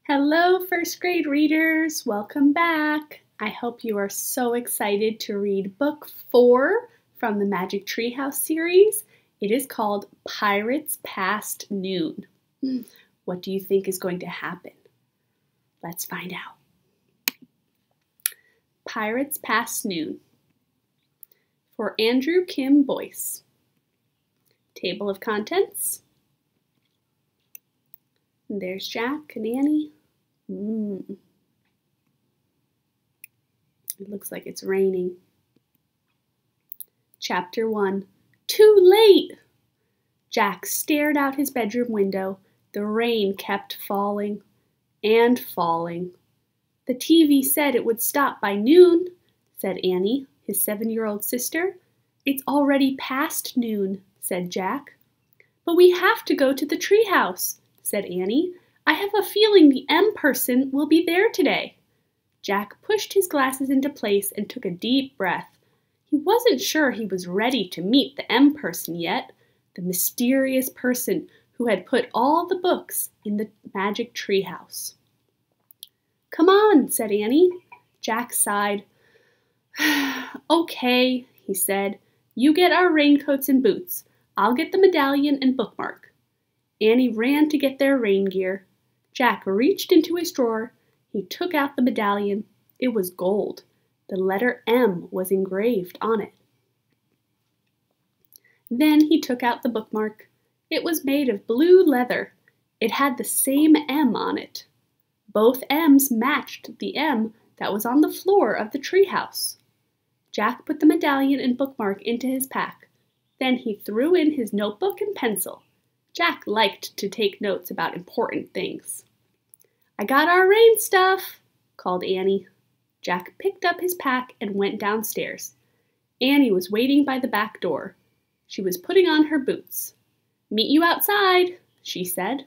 Hello, first grade readers. Welcome back. I hope you are so excited to read book 4 from the Magic Treehouse series. It is called Pirates Past Noon. What do you think is going to happen? Let's find out. Pirates Past Noon. For Andrew Kim Boyce. Table of contents. There's Jack and Annie. It looks like it's raining. Chapter 1. Too late! Jack stared out his bedroom window. The rain kept falling and falling. The TV said it would stop by noon, said Annie, his 7-year-old sister. It's already past noon, said Jack. But we have to go to the treehouse, said Annie. I have a feeling the M person will be there today. Jack pushed his glasses into place and took a deep breath. He wasn't sure he was ready to meet the M person yet, the mysterious person who had put all the books in the magic treehouse. Come on, said Annie. Jack sighed. Okay, he said. You get our raincoats and boots. I'll get the medallion and bookmark. Annie ran to get their rain gear. Jack reached into his drawer. He took out the medallion. It was gold. The letter M was engraved on it. Then he took out the bookmark. It was made of blue leather. It had the same M on it. Both M's matched the M that was on the floor of the treehouse. Jack put the medallion and bookmark into his pack. Then he threw in his notebook and pencil. Jack liked to take notes about important things. I got our rain stuff, called Annie. Jack picked up his pack and went downstairs. Annie was waiting by the back door. She was putting on her boots. Meet you outside, she said.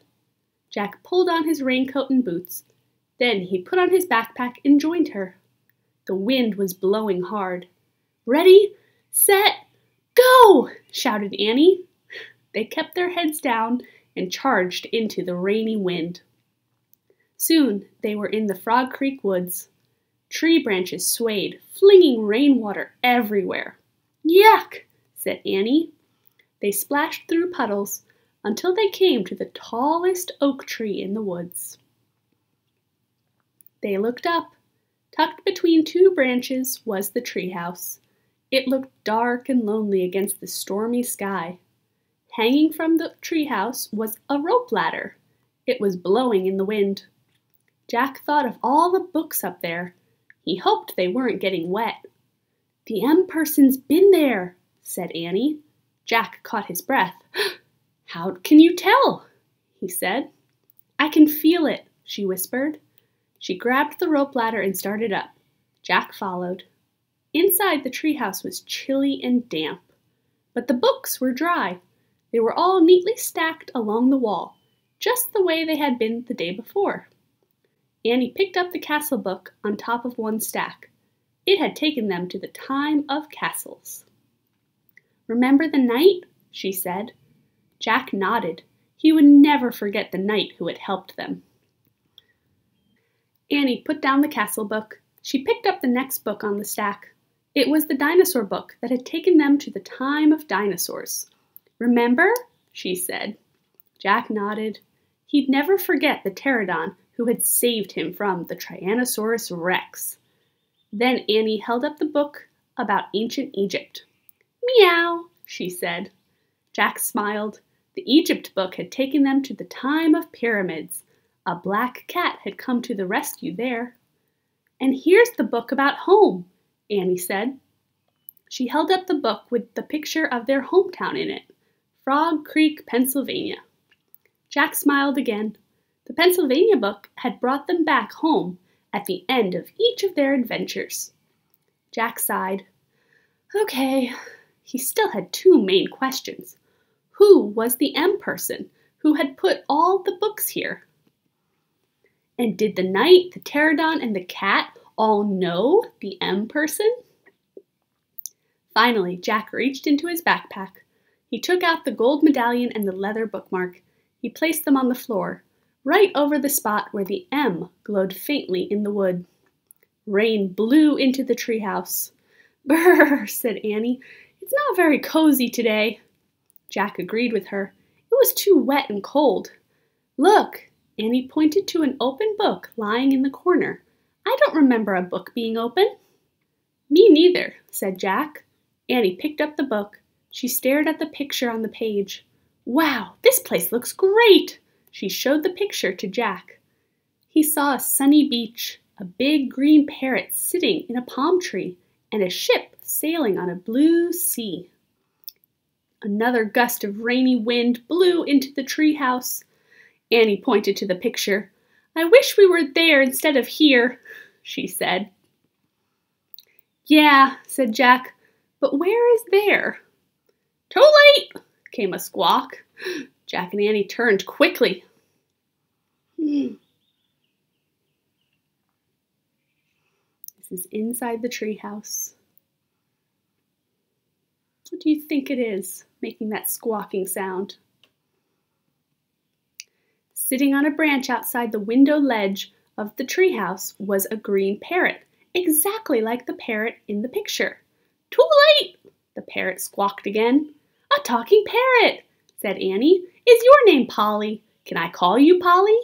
Jack pulled on his raincoat and boots. Then he put on his backpack and joined her. The wind was blowing hard. Ready, set, go, shouted Annie. They kept their heads down and charged into the rainy wind. Soon they were in the Frog Creek woods. Tree branches swayed, flinging rainwater everywhere. Yuck, said Annie. They splashed through puddles until they came to the tallest oak tree in the woods. They looked up. Tucked between 2 branches was the treehouse. It looked dark and lonely against the stormy sky. Hanging from the treehouse was a rope ladder. It was blowing in the wind. Jack thought of all the books up there. He hoped they weren't getting wet. The M person's been there, said Annie. Jack caught his breath. How can you tell? He said. I can feel it, she whispered. She grabbed the rope ladder and started up. Jack followed. Inside the treehouse was chilly and damp, but the books were dry. They were all neatly stacked along the wall, just the way they had been the day before. Annie picked up the castle book on top of one stack. It had taken them to the time of castles. Remember the knight? She said. Jack nodded. He would never forget the knight who had helped them. Annie put down the castle book. She picked up the next book on the stack. It was the dinosaur book that had taken them to the time of dinosaurs. Remember? She said. Jack nodded. He'd never forget the pterodon who had saved him from the Tyrannosaurus Rex. Then Annie held up the book about ancient Egypt. Meow, she said. Jack smiled. The Egypt book had taken them to the time of pyramids. A black cat had come to the rescue there. And here's the book about home, Annie said. She held up the book with the picture of their hometown in it, Frog Creek, Pennsylvania. Jack smiled again. The Pennsylvania book had brought them back home at the end of each of their adventures. Jack sighed. Okay, he still had 2 main questions. Who was the M person who had put all the books here? And did the knight, the pterodon, and the cat all know the M person? Finally, Jack reached into his backpack. He took out the gold medallion and the leather bookmark. He placed them on the floor. right over the spot where the M glowed faintly in the wood. Rain blew into the treehouse. "Brr," said Annie. "It's not very cozy today." Jack agreed with her. It was too wet and cold. "Look," Annie pointed to an open book lying in the corner. "I don't remember a book being open." "Me neither," said Jack. Annie picked up the book. She stared at the picture on the page. "Wow, this place looks great!" She showed the picture to Jack. He saw a sunny beach, a big green parrot sitting in a palm tree, and a ship sailing on a blue sea. Another gust of rainy wind blew into the treehouse. Annie pointed to the picture. "I wish we were there instead of here," she said. "Yeah," said Jack, "but where is there?" "Too late!" came a squawk. Jack and Annie turned quickly. This is inside the treehouse. What do you think it is, making that squawking sound? Sitting on a branch outside the window ledge of the treehouse was a green parrot, exactly like the parrot in the picture. "Too late!" the parrot squawked again. "A talking parrot," said Annie. "Is your name Polly? Can I call you Polly?"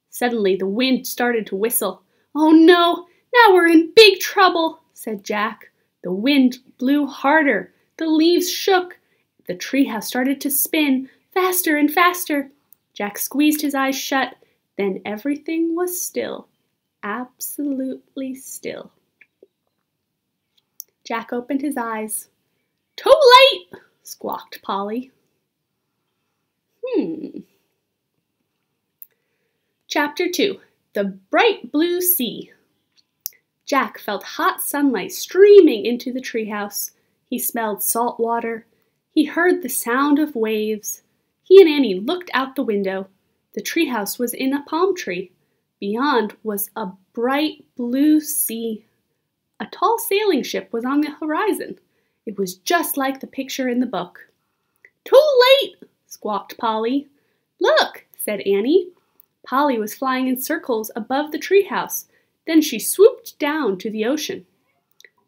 Suddenly the wind started to whistle. "Oh no, now we're in big trouble," said Jack. The wind blew harder. The leaves shook. The treehouse started to spin faster and faster. Jack squeezed his eyes shut. Then everything was still. Absolutely still. Jack opened his eyes. "Too late!" squawked Polly. Chapter 2. The Bright Blue Sea. Jack felt hot sunlight streaming into the treehouse. He smelled salt water. He heard the sound of waves. He and Annie looked out the window. The treehouse was in a palm tree. Beyond was a bright blue sea. A tall sailing ship was on the horizon. It was just like the picture in the book. "Too late!" squawked Polly. "Look," said Annie. Polly was flying in circles above the treehouse. Then she swooped down to the ocean.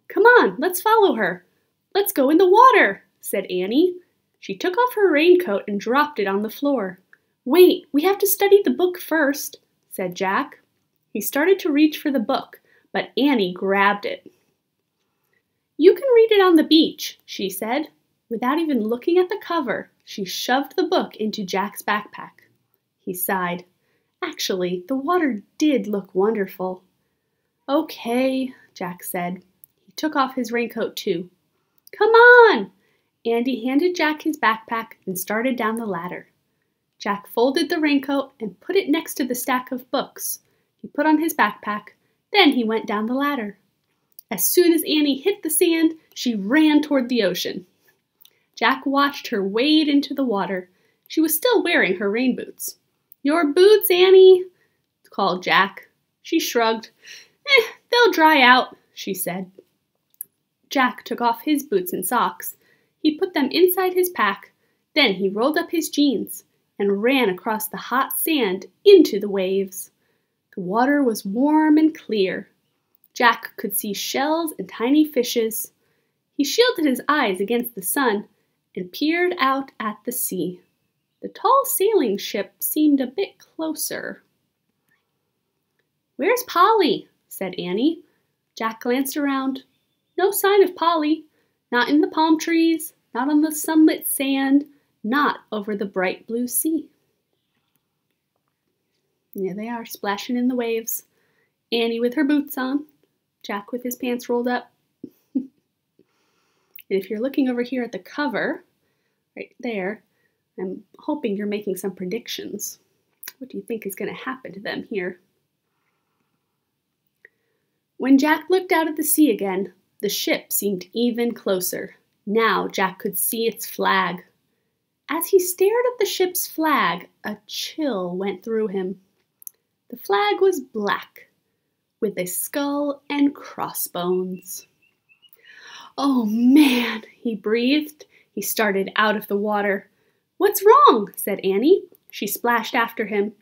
"Come on, let's follow her. Let's go in the water," said Annie. She took off her raincoat and dropped it on the floor. "Wait, we have to study the book first," said Jack. He started to reach for the book, but Annie grabbed it. "You can read it on the beach," she said. Without even looking at the cover, she shoved the book into Jack's backpack. He sighed. Actually, the water did look wonderful. "Okay," Jack said. He took off his raincoat too. "Come on!" Andy handed Jack his backpack and started down the ladder. Jack folded the raincoat and put it next to the stack of books. He put on his backpack. Then he went down the ladder. As soon as Annie hit the sand, she ran toward the ocean. Jack watched her wade into the water. She was still wearing her rain boots. "Your boots, Annie," called Jack. She shrugged. They'll dry out," she said. Jack took off his boots and socks. He put them inside his pack. Then he rolled up his jeans and ran across the hot sand into the waves. The water was warm and clear. Jack could see shells and tiny fishes. He shielded his eyes against the sun and peered out at the sea. The tall sailing ship seemed a bit closer. "Where's Polly?" said Annie. Jack glanced around. No sign of Polly. Not in the palm trees, not on the sunlit sand, not over the bright blue sea. There they are, splashing in the waves. Annie with her boots on, Jack with his pants rolled up. And if you're looking over here at the cover, right there, I'm hoping you're making some predictions. What do you think is going to happen to them here? When Jack looked out at the sea again, the ship seemed even closer. Now Jack could see its flag. As he stared at the ship's flag, a chill went through him. The flag was black, with a skull and crossbones. "Oh, man," he breathed. He started out of the water. "What's wrong?" said Annie. She splashed after him.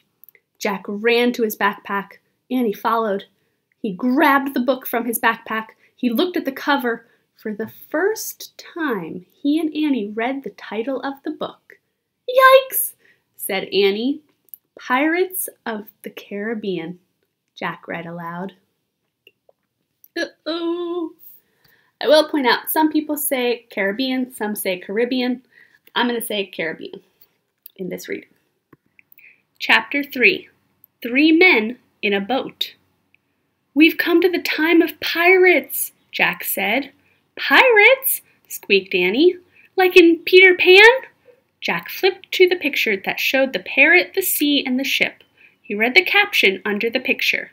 Jack ran to his backpack. Annie followed. He grabbed the book from his backpack. He looked at the cover. For the first time, he and Annie read the title of the book. "Yikes!" said Annie. "Pirates of the Caribbean," Jack read aloud. Uh-oh. I will point out, some people say Caribbean, some say Caribbean. I'm going to say Caribbean in this reading. Chapter 3. 3 Men in a Boat. "We've come to the time of pirates," Jack said. "Pirates?" squeaked Annie. "Like in Peter Pan?" Jack flipped to the picture that showed the parrot, the sea, and the ship. He read the caption under the picture.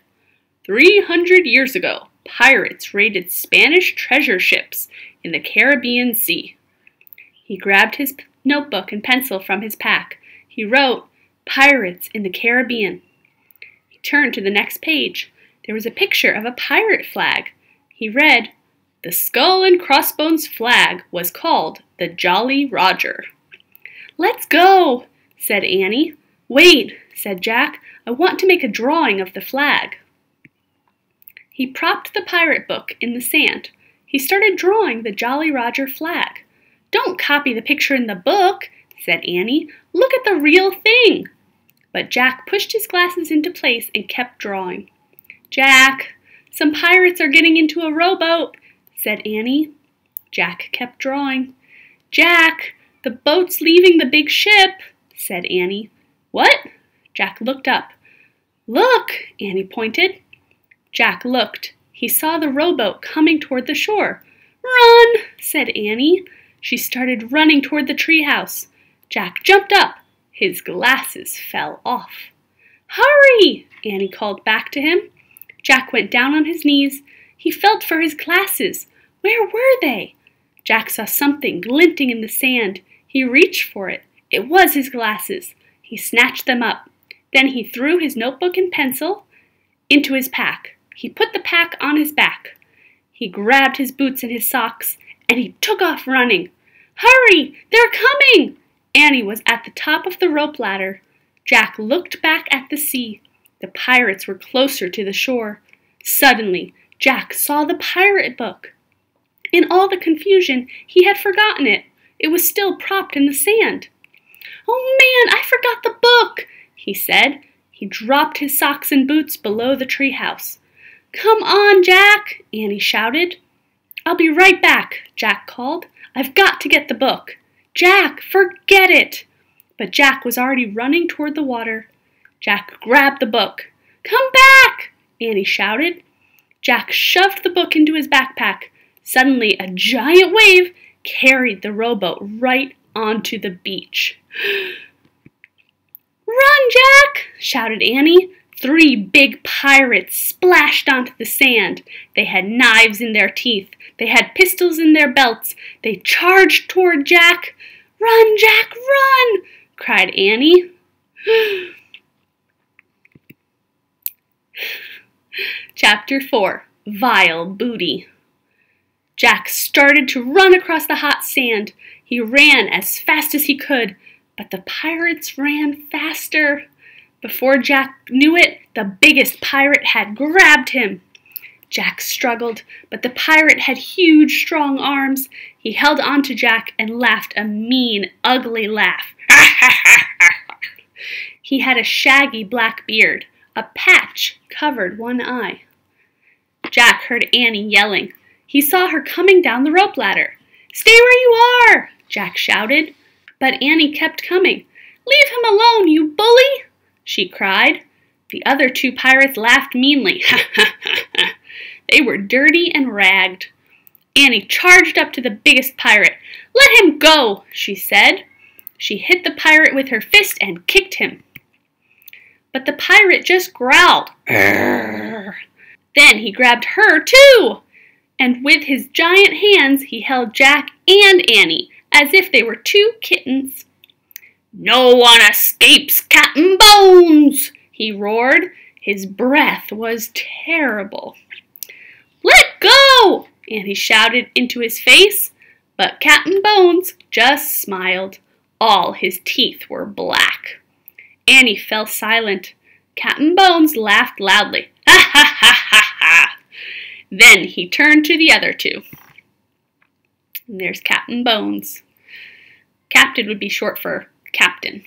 300 years ago, pirates raided Spanish treasure ships in the Caribbean Sea." He grabbed his notebook and pencil from his pack. He wrote, "Pirates in the Caribbean." He turned to the next page. There was a picture of a pirate flag. He read, "The skull and crossbones flag was called the Jolly Roger." "Let's go," said Annie. "Wait," said Jack. "I want to make a drawing of the flag." He propped the pirate book in the sand. He started drawing the Jolly Roger flag. "Don't copy the picture in the book," said Annie. "Look at the real thing." But Jack pushed his glasses into place and kept drawing. "Jack, some pirates are getting into a rowboat," said Annie. Jack kept drawing. "Jack, the boat's leaving the big ship," said Annie. "What?" Jack looked up. "Look," Annie pointed. Jack looked. He saw the rowboat coming toward the shore. "Run," said Annie. She started running toward the treehouse. Jack jumped up. His glasses fell off. "Hurry!" Annie called back to him. Jack went down on his knees. He felt for his glasses. Where were they? Jack saw something glinting in the sand. He reached for it. It was his glasses. He snatched them up. Then he threw his notebook and pencil into his pack. He put the pack on his back. He grabbed his boots and his socks, and he took off running. "Hurry! They're coming!" Annie was at the top of the rope ladder. Jack looked back at the sea. The pirates were closer to the shore. Suddenly, Jack saw the pirate book. In all the confusion, he had forgotten it. It was still propped in the sand. "Oh man, I forgot the book," he said. He dropped his socks and boots below the treehouse. "Come on, Jack," Annie shouted. "I'll be right back," Jack called. "I've got to get the book." "Jack, forget it!" But Jack was already running toward the water. Jack grabbed the book. "Come back!" Annie shouted. Jack shoved the book into his backpack. Suddenly, a giant wave carried the rowboat right onto the beach. "Run, Jack!" shouted Annie. 3 big pirates splashed onto the sand. They had knives in their teeth. They had pistols in their belts. They charged toward Jack. "Run, Jack, run!" cried Annie. Chapter 4. Vile Booty. Jack started to run across the hot sand. He ran as fast as he could, but the pirates ran faster. Before Jack knew it, the biggest pirate had grabbed him. Jack struggled, but the pirate had huge, strong arms. He held on to Jack and laughed a mean, ugly laugh. He had a shaggy black beard. A patch covered one eye. Jack heard Annie yelling. He saw her coming down the rope ladder. "Stay where you are!" Jack shouted. But Annie kept coming. "Leave him alone, you bully!" she cried. The other 2 pirates laughed meanly. They were dirty and ragged. Annie charged up to the biggest pirate. "Let him go," she said. She hit the pirate with her fist and kicked him. But the pirate just growled. "Arr!" Then he grabbed her too, and with his giant hands he held Jack and Annie as if they were 2 kittens. "No one escapes Captain Bones," he roared. His breath was terrible. "Let go!" Annie shouted into his face, but Captain Bones just smiled. All his teeth were black. Annie fell silent. Captain Bones laughed loudly. Ha ha ha ha ha! Then he turned to the other two. And there's Captain Bones. Captain would be short for captain.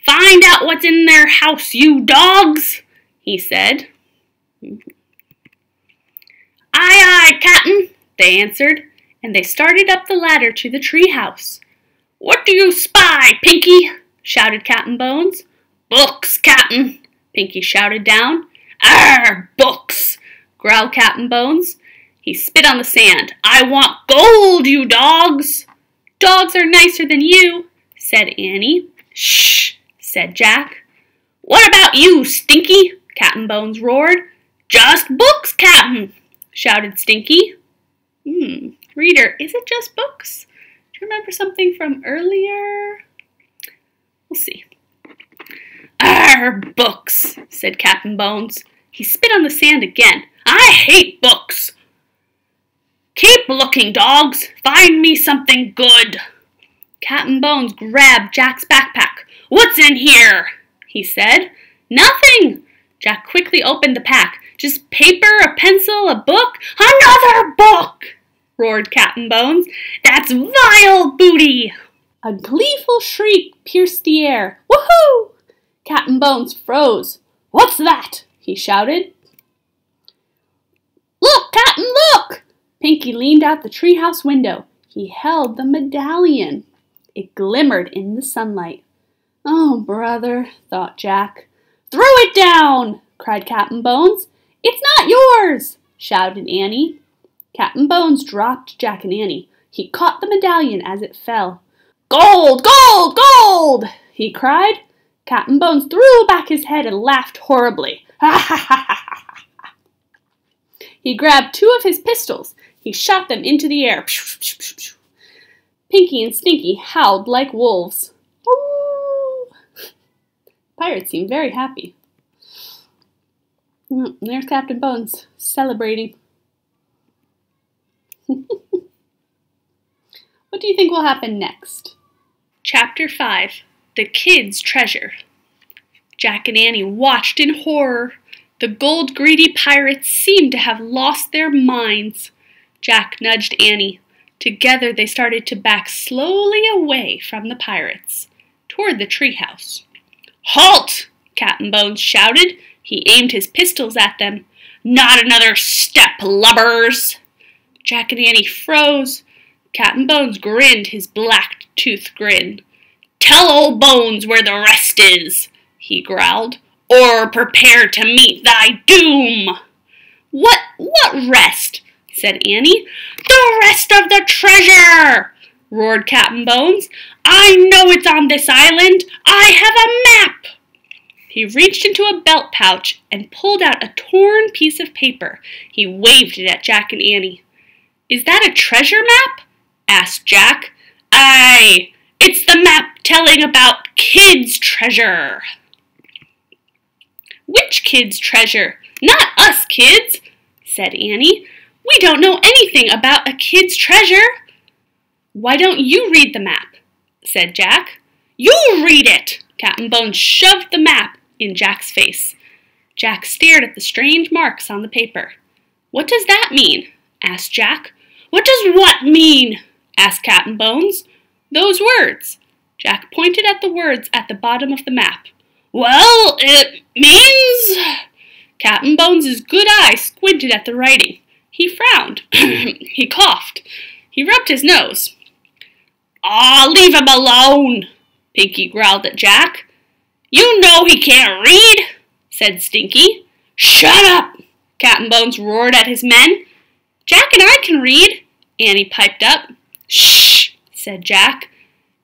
Find out what's in their house, you dogs, he said. Aye, aye, Captain, they answered, and they started up the ladder to the tree house. What do you spy, Pinky? Shouted Captain Bones. Books, Captain, Pinky shouted down. Arr, books, growled Captain Bones. He spit on the sand. I want gold, you dogs. Dogs are nicer than you, said Annie. Shh, said Jack. What about you, Stinky? Captain Bones roared. Just books, Captain, shouted Stinky. Reader, is it just books? Do you remember something from earlier? We'll see. Arr, books, said Captain Bones. He spit on the sand again. I hate books. Keep looking, dogs. Find me something good. Captain Bones grabbed Jack's backpack. What's in here? He said. Nothing. Jack quickly opened the pack. Just paper, a pencil, a book. Another book, roared Captain Bones. That's vile booty. A gleeful shriek pierced the air. Woohoo! Captain Bones froze. What's that? He shouted. Look, Captain, look! Pinky leaned out the treehouse window. He held the medallion. It glimmered in the sunlight. Oh, brother, thought Jack. Throw it down, cried Captain Bones. It's not yours, shouted Annie. Captain Bones dropped Jack and Annie. He caught the medallion as it fell. Gold, gold, gold, he cried. Captain Bones threw back his head and laughed horribly. Ha ha ha ha ha. He grabbed two of his pistols. He shot them into the air. Pinky and Stinky howled like wolves. Ooh. Pirates seemed very happy. There's Captain Bones, celebrating. What do you think will happen next? Chapter 5, The Kid's Treasure. Jack and Annie watched in horror. The gold-greedy pirates seemed to have lost their minds. Jack nudged Annie. Together they started to back slowly away from the pirates, toward the treehouse. Halt! Captain Bones shouted. He aimed his pistols at them. Not another step, lubbers! Jack and Annie froze. Captain Bones grinned his black-toothed grin. Tell old Bones where the rest is, he growled, or prepare to meet thy doom. What rest? Said Annie. The rest of the treasure, roared Captain Bones. I know it's on this island. I have a map. He reached into a belt pouch and pulled out a torn piece of paper. He waved it at Jack and Annie. Is that a treasure map? Asked Jack. Aye, it's the map telling about Kid's treasure. Which kid's treasure? Not us kids, said Annie. We don't know anything about a kid's treasure. Why don't you read the map? Said Jack. You read it! Captain Bones shoved the map in Jack's face. Jack stared at the strange marks on the paper. What does that mean? Asked Jack. What does what mean? Asked Captain Bones. Those words. Jack pointed at the words at the bottom of the map. Well, it means... Captain Bones's good eye squinted at the writing. He frowned. He coughed. He rubbed his nose. Aw, leave him alone, Pinky growled at Jack. You know he can't read, said Stinky. Shut up, Captain Bones roared at his men. Jack and I can read, Annie piped up. Shh, said Jack.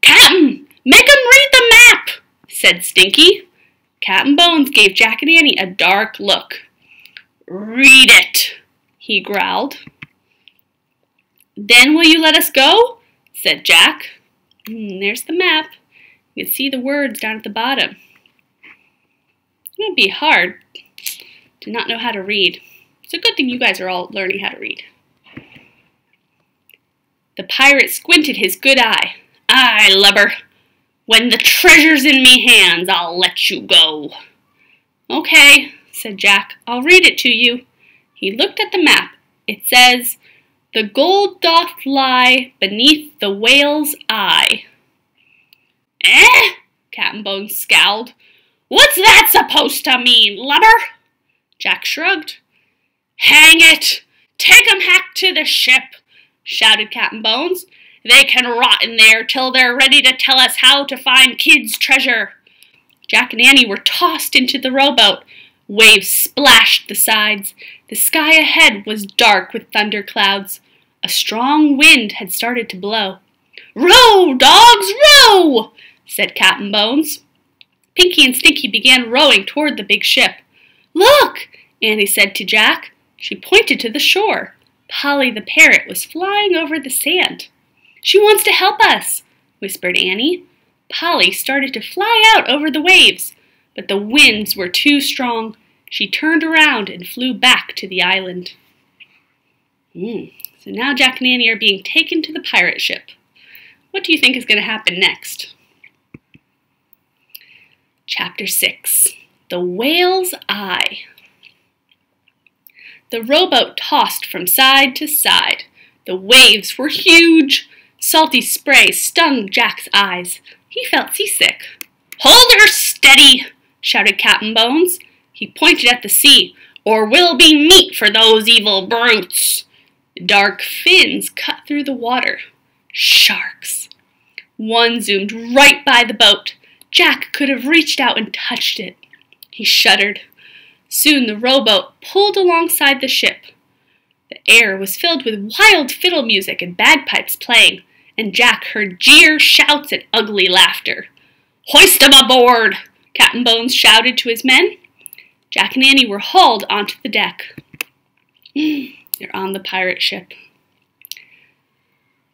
Captain, make him read the map, said Stinky. Captain Bones gave Jack and Annie a dark look. Read it, he growled. Then will you let us go? Said Jack. There's the map. You can see the words down at the bottom. It would be hard to not know how to read. It's a good thing you guys are all learning how to read. The pirate squinted his good eye. Aye, lubber. When the treasure's in me hands, I'll let you go. Okay, said Jack. I'll read it to you. He looked at the map. It says, "The gold doth lie beneath the whale's eye." Eh? Captain Bones scowled. What's that supposed to mean, lubber? Jack shrugged. Hang it! Take 'em hack to the ship, shouted Captain Bones. They can rot in there till they're ready to tell us how to find Kid's treasure. Jack and Annie were tossed into the rowboat. Waves splashed the sides. The sky ahead was dark with thunder clouds. A strong wind had started to blow. Row, dogs, row, said Captain Bones. Pinky and Stinky began rowing toward the big ship. Look, Annie said to Jack. She pointed to the shore. Polly the parrot was flying over the sand. She wants to help us, whispered Annie. Polly started to fly out over the waves, but the winds were too strong. She turned around and flew back to the island. So now Jack and Annie are being taken to the pirate ship. What do you think is going to happen next? Chapter 6. The Whale's Eye. The rowboat tossed from side to side. The waves were huge. Salty spray stung Jack's eyes. He felt seasick. Hold her steady, shouted Captain Bones. He pointed at the sea. Or we'll be meat for those evil brutes. Dark fins cut through the water. Sharks. One zoomed right by the boat. Jack could have reached out and touched it. He shuddered. Soon the rowboat pulled alongside the ship. The air was filled with wild fiddle music and bagpipes playing, and Jack heard jeers, shouts, and ugly laughter. Hoist 'em aboard, Captain Bones shouted to his men. Jack and Annie were hauled onto the deck. They're on the pirate ship.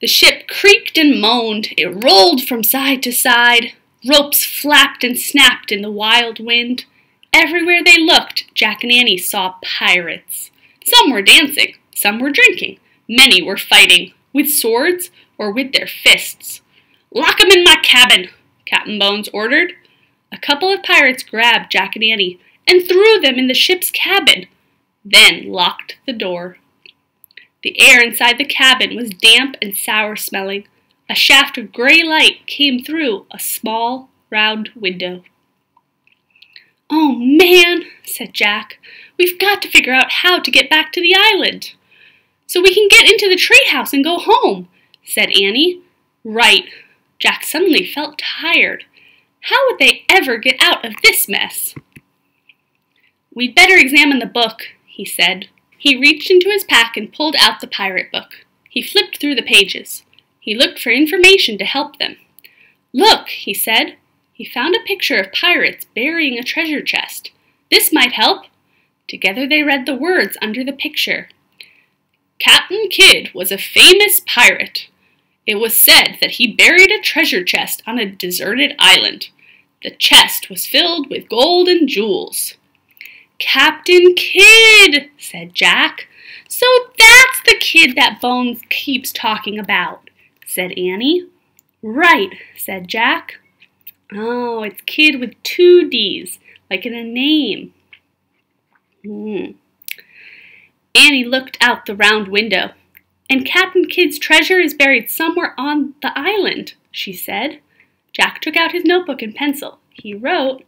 The ship creaked and moaned. It rolled from side to side. Ropes flapped and snapped in the wild wind. Everywhere they looked, Jack and Annie saw pirates. Some were dancing, some were drinking. Many were fighting, with swords or with their fists. Lock 'em in my cabin, Captain Bones ordered. A couple of pirates grabbed Jack and Annie and threw them in the ship's cabin, then locked the door. The air inside the cabin was damp and sour-smelling. A shaft of gray light came through a small, round window. Oh, man, said Jack. We've got to figure out how to get back to the island. So we can get into the treehouse and go home, said Annie. Right. Jack suddenly felt tired. How would they ever get out of this mess? We'd better examine the book, he said. He reached into his pack and pulled out the pirate book. He flipped through the pages. He looked for information to help them. Look, he said. He found a picture of pirates burying a treasure chest. This might help. Together they read the words under the picture. Captain Kidd was a famous pirate. It was said that he buried a treasure chest on a deserted island. The chest was filled with gold and jewels. Captain Kidd, said Jack. So that's the kid that Bones keeps talking about, said Annie. Right, said Jack. Oh, it's Kidd with 2 D's, like in a name. Annie looked out the round window. And Captain Kidd's treasure is buried somewhere on the island, she said. Jack took out his notebook and pencil. He wrote,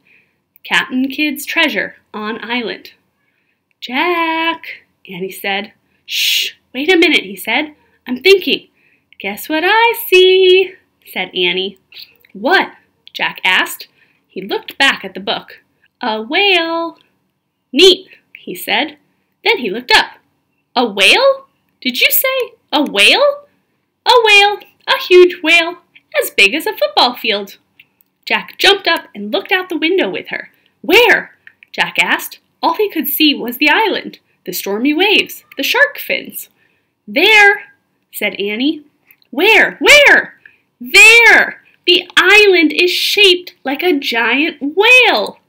Captain Kidd's treasure on island. Jack, Annie said. Shh, wait a minute, he said. I'm thinking. Guess what I see, said Annie. What? Jack asked. He looked back at the book. A whale. Neat, he said. Then he looked up. A whale? Did you say a whale? A whale, a huge whale, as big as a football field. Jack jumped up and looked out the window with her. Where? Jack asked. All he could see was the island, the stormy waves, the shark fins. There, said Annie. Where? Where? There! The island is shaped like a giant whale.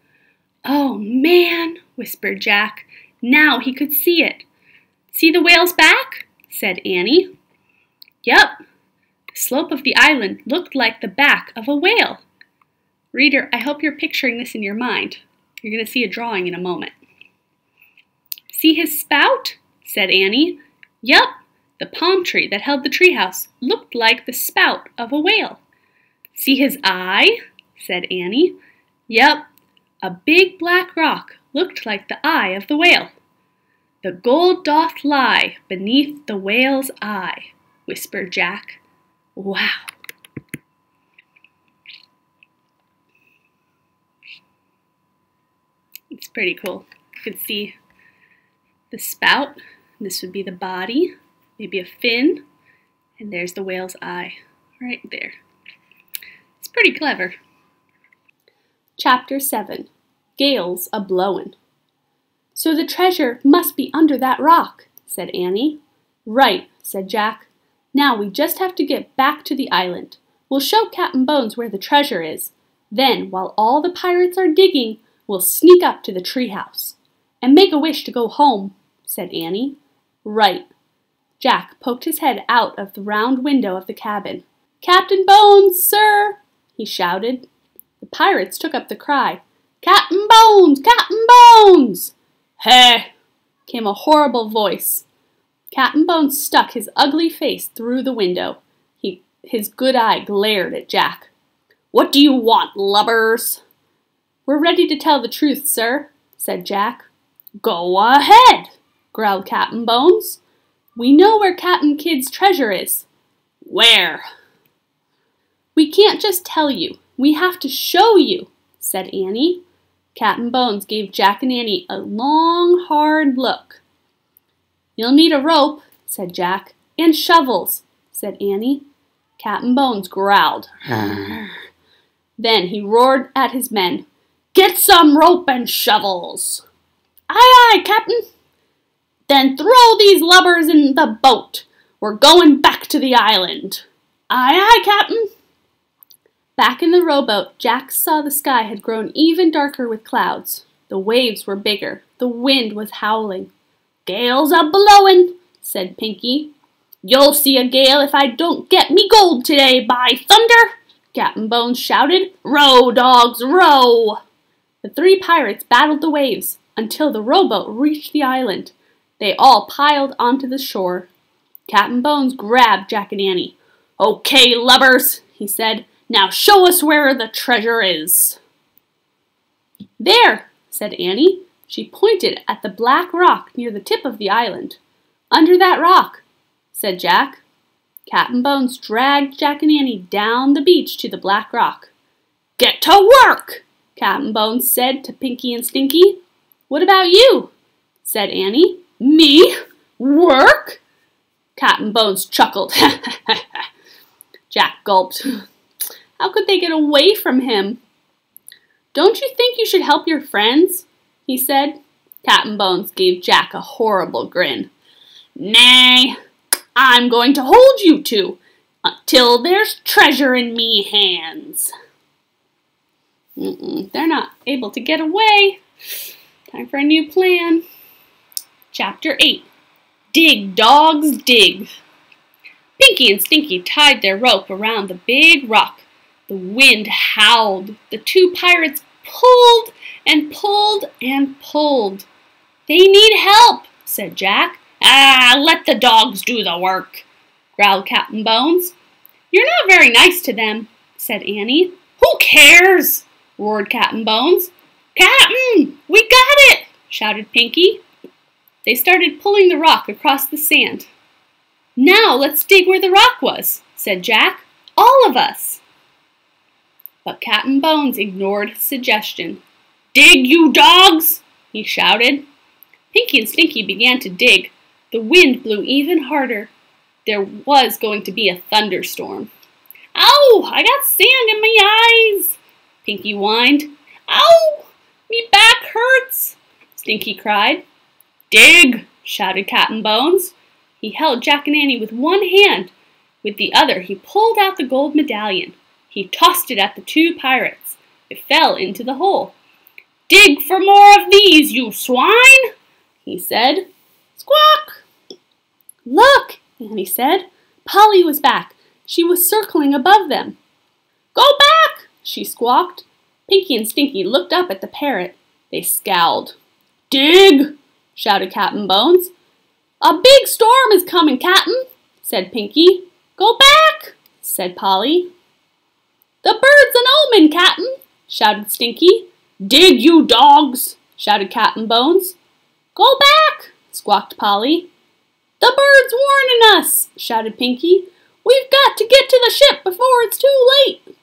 Oh, man, whispered Jack. Now he could see it. See the whale's back? Said Annie. Yup. The slope of the island looked like the back of a whale. Reader, I hope you're picturing this in your mind. You're going to see a drawing in a moment. See his spout? Said Annie. Yup, the palm tree that held the treehouse looked like the spout of a whale. See his eye? Said Annie. Yup, a big black rock looked like the eye of the whale. The gold doth lie beneath the whale's eye, whispered Jack. Wow. It's pretty cool. You can see the spout. This would be the body, maybe a fin, and there's the whale's eye right there. It's pretty clever. Chapter 7. Gales a-blowin'. So the treasure must be under that rock, said Annie. Right, said Jack. Now we just have to get back to the island. We'll show Captain Bones where the treasure is. Then, while all the pirates are digging, we'll sneak up to the treehouse. And make a wish to go home, said Annie. Right. Jack poked his head out of the round window of the cabin. Captain Bones, sir, he shouted. The pirates took up the cry. Captain Bones! Captain Bones! Hey! Came a horrible voice. Captain Bones stuck his ugly face through the window. His good eye glared at Jack. What do you want, lubbers? We're ready to tell the truth, sir, said Jack. Go ahead, growled Captain Bones. We know where Captain Kidd's treasure is. Where? We can't just tell you. We have to show you, said Annie. Captain Bones gave Jack and Annie a long, hard look. You'll need a rope, said Jack. And shovels, said Annie. Captain Bones growled. Then he roared at his men. Get some rope and shovels. Aye, aye, Captain. Then throw these lubbers in the boat. We're going back to the island. Aye, aye, Captain. Back in the rowboat, Jack saw the sky had grown even darker with clouds. The waves were bigger. The wind was howling. Gale's a-blowin', said Pinky. You'll see a gale if I don't get me gold today, by thunder! Captain Bones shouted. Row, dogs, row! The three pirates battled the waves until the rowboat reached the island. They all piled onto the shore. Captain Bones grabbed Jack and Annie. Okay, lubbers, he said. Now show us where the treasure is. There, said Annie. She pointed at the black rock near the tip of the island. Under that rock, said Jack. Captain Bones dragged Jack and Annie down the beach to the black rock. Get to work, Captain Bones said to Pinky and Stinky. What about you? Said Annie. Me? Work? Captain Bones chuckled. Jack gulped. How could they get away from him? Don't you think you should help your friends? He said. Captain Bones gave Jack a horrible grin. Nay, I'm going to hold you two until there's treasure in me hands. They're not able to get away. Time for a new plan. Chapter 8. Dig, dogs, dig. Pinky and Stinky tied their rope around the big rock. The wind howled. The two pirates pulled and pulled and pulled. They need help, said Jack. Let the dogs do the work, growled Captain Bones. You're not very nice to them, said Annie. Who cares? Roared Captain Bones. Captain, we got it, shouted Pinky. They started pulling the rock across the sand. Now let's dig where the rock was, said Jack. All of us. But Captain Bones ignored his suggestion. Dig, you dogs, he shouted. Pinky and Stinky began to dig. The wind blew even harder. There was going to be a thunderstorm. Ow! I got sand in my eyes, Pinky whined. Ow! Me back hurts, Stinky cried. Dig! Shouted Captain Bones. He held Jack and Annie with one hand. With the other, he pulled out the gold medallion. He tossed it at the two pirates. It fell into the hole. Dig for more of these, you swine, he said. Squawk! Look, Annie said. Polly was back. She was circling above them. Go back, she squawked. Pinky and Stinky looked up at the parrot. They scowled. "Dig!" shouted Captain Bones. "A big storm is coming, Captain," said Pinky. "Go back," said Polly. "The bird's an omen, Captain," shouted Stinky. "Dig, you dogs!" shouted Captain Bones. "Go back," squawked Polly. "The bird's warning us," shouted Pinky. "We've got to get to the ship before it's too late."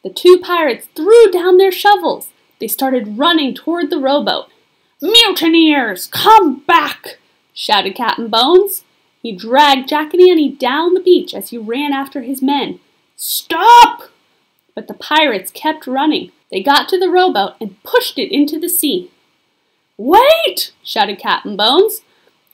The two pirates threw down their shovels. They started running toward the rowboat. "Mutineers, come back!" shouted Captain Bones. He dragged Jack and Annie down the beach as he ran after his men. "Stop!" But the pirates kept running. They got to the rowboat and pushed it into the sea. "Wait!" shouted Captain Bones.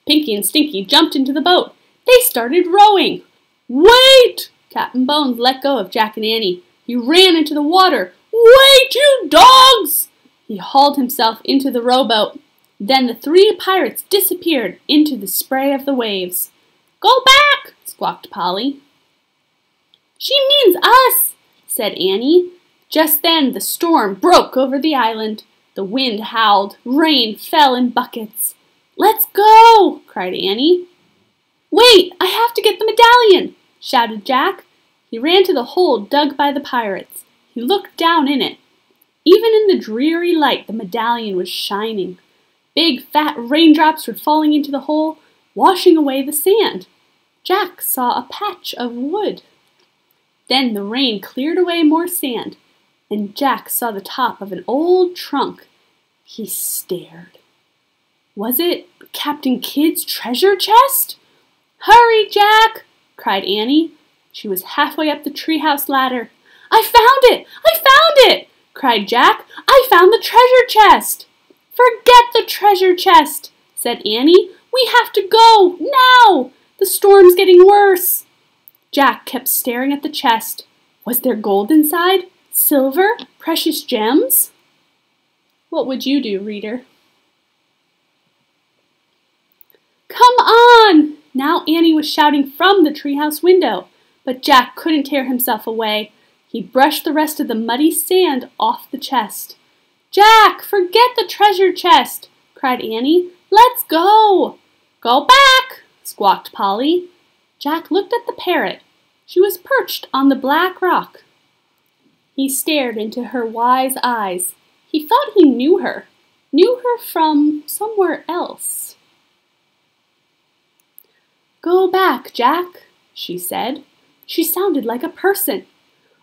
Pinky and Stinky jumped into the boat. They started rowing. "Wait!" Captain Bones let go of Jack and Annie. He ran into the water. "Wait, you dogs!" He hauled himself into the rowboat. Then the three pirates disappeared into the spray of the waves. "Go back!" squawked Polly. "She means us," said Annie. Just then the storm broke over the island. The wind howled. Rain fell in buckets. "Let's go!" cried Annie. "Wait, I have to get the medallion!" shouted Jack. He ran to the hole dug by the pirates. He looked down in it. Even in the dreary light, the medallion was shining. Big, fat raindrops were falling into the hole, washing away the sand. Jack saw a patch of wood. Then the rain cleared away more sand, and Jack saw the top of an old trunk. He stared. Was it Captain Kidd's treasure chest? "Hurry, Jack!" cried Annie. She was halfway up the treehouse ladder. "I found it! I found it!" cried Jack. "I found the treasure chest!" "Forget the treasure chest," said Annie. "We have to go, now! The storm's getting worse." Jack kept staring at the chest. Was there gold inside? Silver? Precious gems? What would you do, reader? "Come on!" Now Annie was shouting from the treehouse window, but Jack couldn't tear himself away. He brushed the rest of the muddy sand off the chest. "Jack, forget the treasure chest!" cried Annie. "Let's go!" "Go back!" squawked Polly. Jack looked at the parrot. She was perched on the black rock. He stared into her wise eyes. He thought he knew her from somewhere else. "Go back, Jack," she said. She sounded like a person.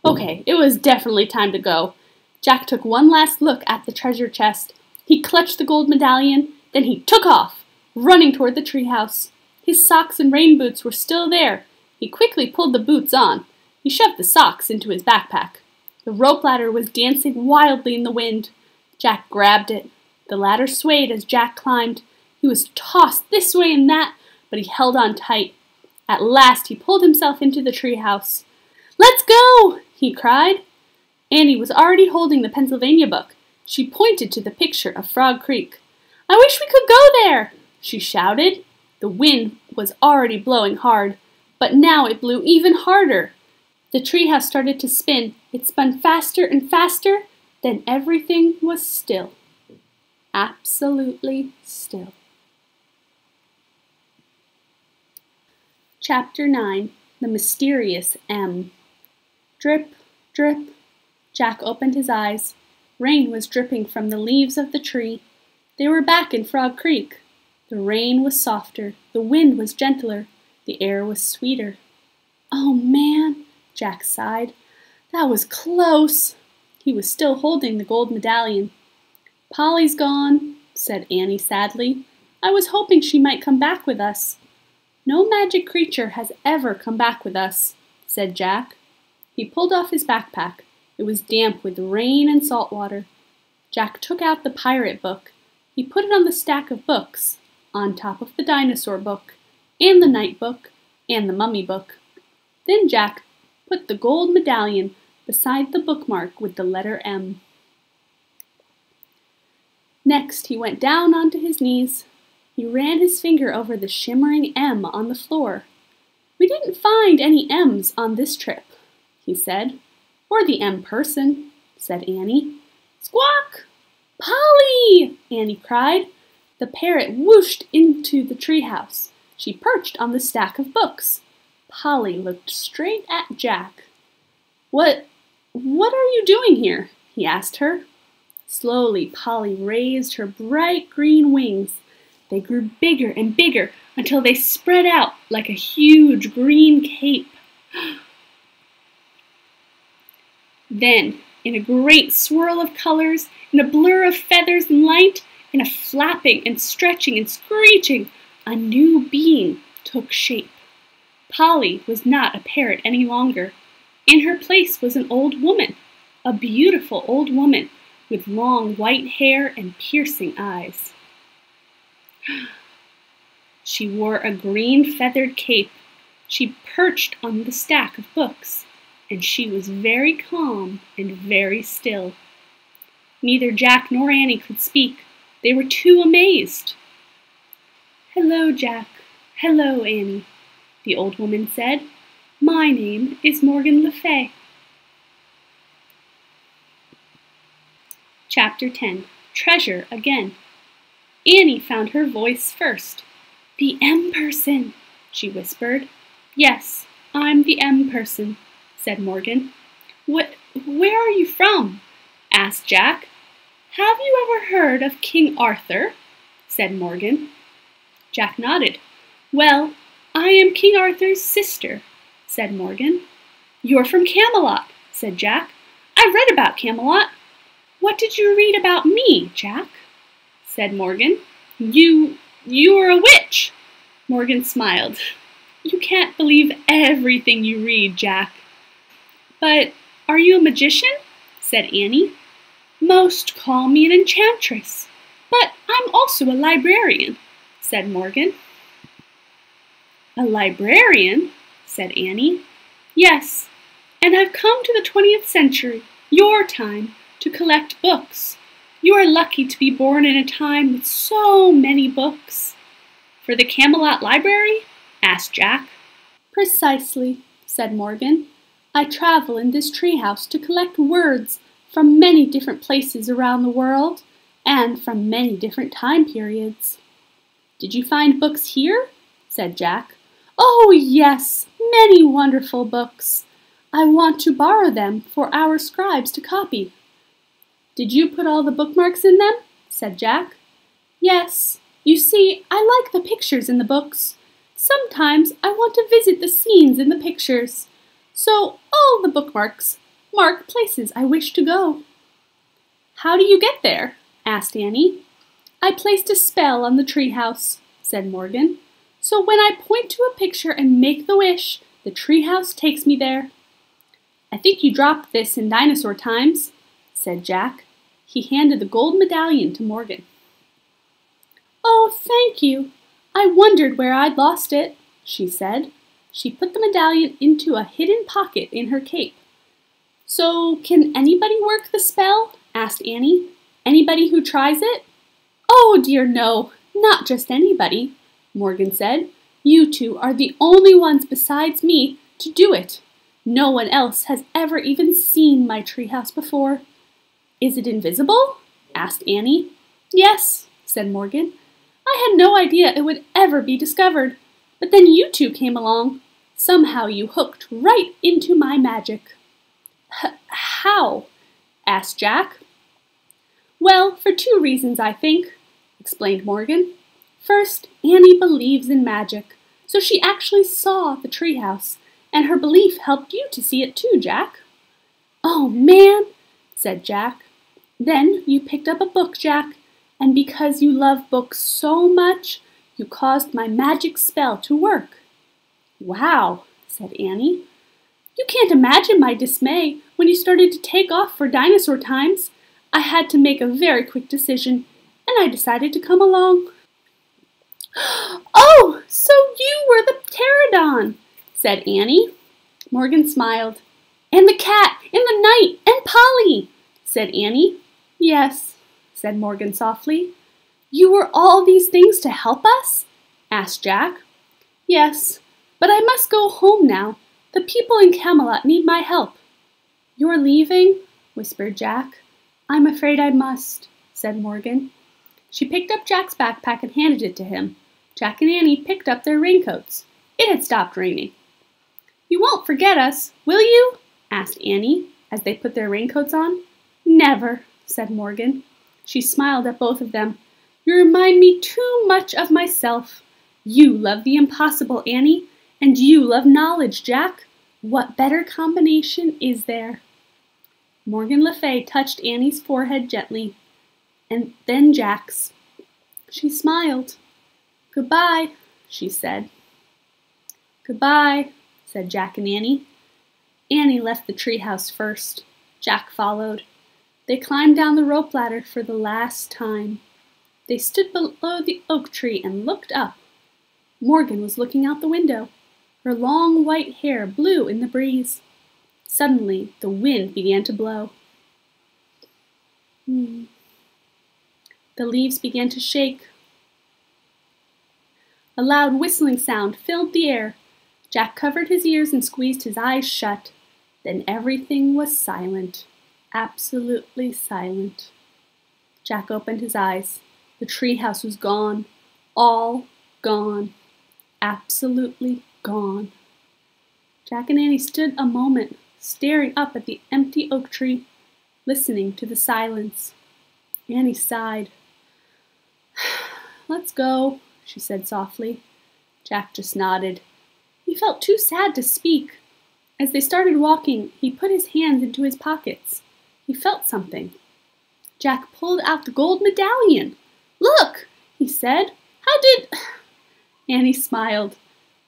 Okay, it was definitely time to go. Jack took one last look at the treasure chest. He clutched the gold medallion, then he took off, running toward the treehouse. His socks and rain boots were still there. He quickly pulled the boots on. He shoved the socks into his backpack. The rope ladder was dancing wildly in the wind. Jack grabbed it. The ladder swayed as Jack climbed. He was tossed this way and that, but he held on tight. At last he pulled himself into the treehouse. "Let's go!" he cried. Annie was already holding the Pennsylvania book. She pointed to the picture of Frog Creek. "I wish we could go there!" she shouted. The wind was already blowing hard, but now it blew even harder. The treehouse started to spin. It spun faster and faster, then everything was still. Absolutely still. Chapter 9. The Mysterious M. Drip, drip. Jack opened his eyes. Rain was dripping from the leaves of the tree. They were back in Frog Creek. The rain was softer. The wind was gentler. The air was sweeter. "Oh, man," Jack sighed. "That was close." He was still holding the gold medallion. "Polly's gone," said Annie sadly. "I was hoping she might come back with us." "No magic creature has ever come back with us," said Jack. He pulled off his backpack. It was damp with rain and salt water. Jack took out the pirate book. He put it on the stack of books, on top of the dinosaur book, and the night book, and the mummy book. Then Jack put the gold medallion beside the bookmark with the letter M. Next, he went down onto his knees. He ran his finger over the shimmering M on the floor. "We didn't find any M's on this trip," he said. "Or the M person," said Annie. Squawk! Polly! Annie cried. The parrot whooshed into the treehouse. She perched on the stack of books. Polly looked straight at Jack. What are you doing here? He asked her. Slowly, Polly raised her bright green wings. They grew bigger and bigger until they spread out like a huge green cape. Then, in a great swirl of colors, in a blur of feathers and light, in a flapping and stretching and screeching, a new being took shape. Polly was not a parrot any longer. In her place was an old woman, a beautiful old woman with long white hair and piercing eyes. She wore a green feathered cape. She perched on the stack of books, and she was very calm and very still. Neither Jack nor Annie could speak. They were too amazed. "Hello, Jack. Hello, Annie," the old woman said. "My name is Morgan Le Fay." Chapter 10. Treasure Again. Annie found her voice first. "The M person," she whispered. "Yes, I'm the M person," said Morgan. Where are you from?" asked Jack. "Have you ever heard of King Arthur?" said Morgan. Jack nodded. "Well, I am King Arthur's sister," said Morgan. "You're from Camelot," said Jack. "I read about Camelot." "What did you read about me, Jack?" said Morgan. You are a witch." Morgan smiled. "You can't believe everything you read, Jack." "But are you a magician?" said Annie. "Most call me an enchantress, but I'm also a librarian," said Morgan. "A librarian?" said Annie. "Yes, and I've come to the 20th century, your time, to collect books. You are lucky to be born in a time with so many books." "For the Camelot Library?" asked Jack. "Precisely," said Morgan. "I travel in this treehouse to collect words from many different places around the world and from many different time periods." "Did you find books here?" said Jack. "Oh, yes, many wonderful books. I want to borrow them for our scribes to copy." "Did you put all the bookmarks in them?" said Jack. "Yes. You see, I like the pictures in the books. Sometimes I want to visit the scenes in the pictures. So all the bookmarks mark places I wish to go." "How do you get there?" asked Annie. "I placed a spell on the treehouse," said Morgan. "So when I point to a picture and make the wish, the treehouse takes me there." "I think you dropped this in dinosaur times," said Jack. He handed the gold medallion to Morgan. "Oh, thank you. I wondered where I'd lost it," she said. She put the medallion into a hidden pocket in her cape. "So can anybody work the spell?" asked Annie. "Anybody who tries it?" "Oh dear no, not just anybody," Morgan said. "You two are the only ones besides me to do it. No one else has ever even seen my treehouse before." "Is it invisible?" asked Annie. "Yes," said Morgan. "I had no idea it would ever be discovered, but then you two came along. Somehow you hooked right into my magic." "How?" asked Jack. "Well, for 2 reasons, I think," explained Morgan. "First, Annie believes in magic, so she actually saw the treehouse, and her belief helped you to see it too, Jack." "Oh, man," said Jack. "Then you picked up a book, Jack, and because you love books so much, you caused my magic spell to work." "Wow," said Annie. "You can't imagine my dismay when you started to take off for dinosaur times. I had to make a very quick decision, and I decided to come along." "Oh, so you were the pterodon," said Annie. Morgan smiled. "And the cat, and the knight, and Polly," said Annie. "Yes," said Morgan softly. "You were all these things to help us?" asked Jack. "Yes, but I must go home now. The people in Camelot need my help." "You're leaving?" whispered Jack. I'm afraid I must, said Morgan. She picked up Jack's backpack and handed it to him. Jack and Annie picked up their raincoats. It had stopped raining. You won't forget us, will you? Asked Annie as they put their raincoats on. Never, said Morgan. She smiled at both of them. You remind me too much of myself. You love the impossible, Annie, and you love knowledge, Jack. What better combination is there? Morgan Le Fay touched Annie's forehead gently, and then Jack's. She smiled. Goodbye, she said. Goodbye, said Jack and Annie. Annie left the treehouse first. Jack followed. They climbed down the rope ladder for the last time. They stood below the oak tree and looked up. Morgan was looking out the window. Her long white hair blew in the breeze. Suddenly, the wind began to blow. The leaves began to shake. A loud whistling sound filled the air. Jack covered his ears and squeezed his eyes shut. Then everything was silent, absolutely silent. Jack opened his eyes. The treehouse was gone, all gone, absolutely gone. Jack and Annie stood a moment, staring up at the empty oak tree, listening to the silence. Annie sighed. Let's go, she said softly. Jack just nodded. He felt too sad to speak. As they started walking, he put his hands into his pockets. He felt something. Jack pulled out the gold medallion. Look, he said. How did... Annie smiled.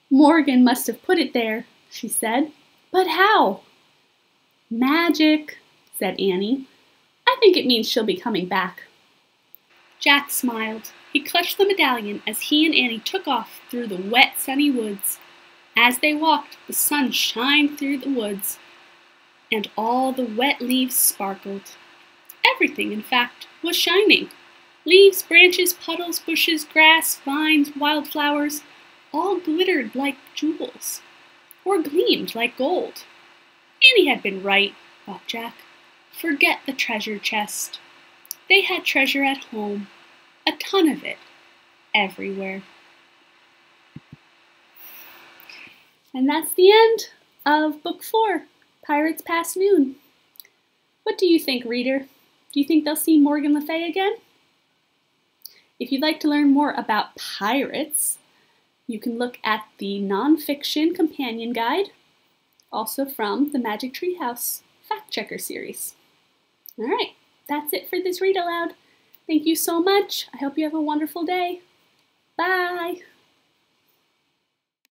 Morgan must have put it there, she said. But how? Magic, said Annie. I think it means she'll be coming back. Jack smiled. He clutched the medallion as he and Annie took off through the wet, sunny woods. As they walked, the sun shined through the woods, and all the wet leaves sparkled. Everything, in fact, was shining. Leaves, branches, puddles, bushes, grass, vines, wildflowers, all glittered like jewels, or gleamed like gold. Annie had been right, thought Jack. Forget the treasure chest. They had treasure at home, a ton of it, everywhere. And that's the end of Book 4, Pirates Past Noon. What do you think, reader? Do you think they'll see Morgan Le Fay again? If you'd like to learn more about pirates, you can look at the nonfiction companion guide, also from the Magic Treehouse Fact Checker series. All right, that's it for this read aloud. Thank you so much. I hope you have a wonderful day.